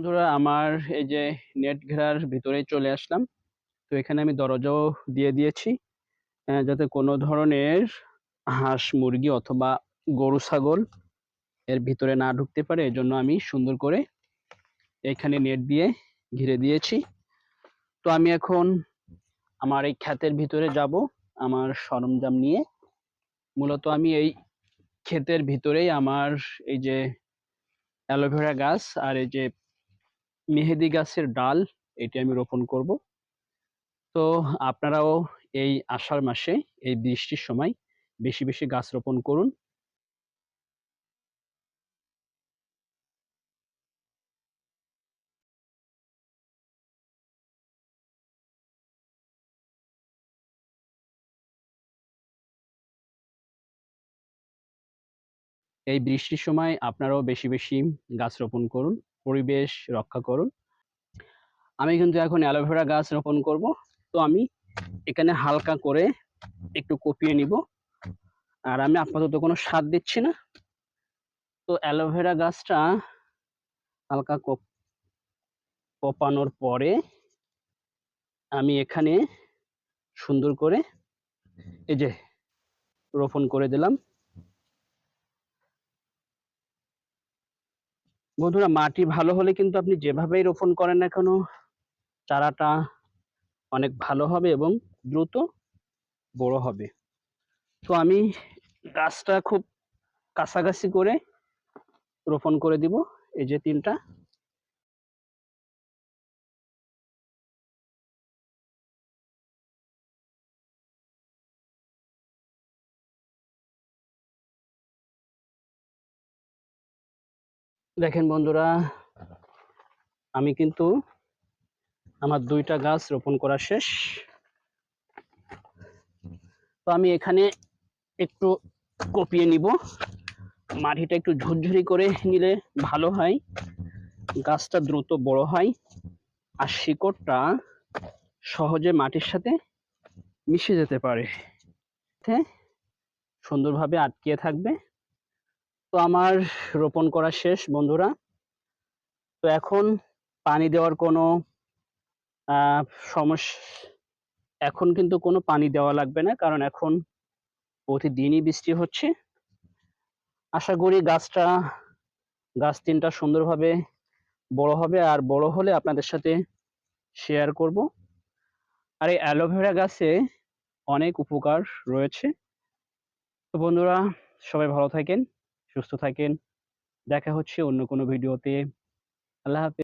বন্ধুরা, আমার এই যে নেট ঘেরার ভিতরে চলে আসলাম। তো এখানে আমি দরজাও দিয়ে দিয়েছি, যাতে কোনো ধরনের হাঁস মুরগি অথবা গরু ছাগল এর ভিতরে না ঢুকতে পারে। এজন্য আমি সুন্দর করে এখানে নেট দিয়ে ঘিরে দিয়েছি। তো আমি এখন আমার এই ক্ষেতের ভিতরে যাব আমার সরঞ্জাম নিয়ে। মূলত আমি এই ক্ষেতের ভিতরেই আমার এই যে অ্যালোভেরা গাছ আর এই যে মেহেদি গাছের ডাল এটি আমি রোপণ করব। তো আপনারাও এই আষাঢ় মাসে এই বৃষ্টির সময় বেশি বেশি গাছ রোপণ করুন। এই বৃষ্টির সময় আপনারাও বেশি বেশি গাছ রোপণ করুন, পরিবেশ রক্ষা করুন। আমি কিন্তু এখন অ্যালোভেরা গাছ রোপণ করব। তো আমি এখানে হালকা করে একটু কপিয়ে নিব, আর আমি আপাতত কোনো সার দিচ্ছি না। তো অ্যালোভেরা গাছটা হালকা কোপানোর পরে আমি এখানে সুন্দর করে এই যে রোপণ করে দিলাম। বন্ধুরা, মাটি ভালো হলে কিন্তু আপনি যেভাবেই রোপণ করেন না কেন চারাটা অনেক ভালো হবে এবং দ্রুত বড় হবে। তো আমি গাছটা খুব কাছাকাছি করে রোপণ করে দিব, এই যে 3টা। দেখেন বন্ধুরা, আমি কিন্তু আমার 2টা গাছ রোপণ করা শেষ। তো আমি এখানে একটু কপিয়ে নিব, মাটিটা একটু ঝুরঝুরি করে নিলে ভালো হয়, গাছটা দ্রুত বড় হয় আর শিকড়টা সহজে মাটির সাথে মিশে যেতে পারে, সুন্দরভাবে আটকিয়ে থাকবে। তো আমার রোপণ করা শেষ বন্ধুরা। তো এখন পানি দেওয়ার কোনো সমস্যা, এখন কিন্তু কোনো পানি দেওয়া লাগবে না, কারণ এখন প্রতিদিনই বৃষ্টি হচ্ছে। আশা করি গাছ 3টা সুন্দরভাবে বড় হবে, আর বড় হলে আপনাদের সাথে শেয়ার করব। আর এই অ্যালোভেরা গাছে অনেক উপকার রয়েছে। তো বন্ধুরা, সবাই ভালো থাকেন, সুস্থ থাকেন। দেখা হচ্ছে অন্য কোনো ভিডিওতে। আল্লাহ হাফেজ।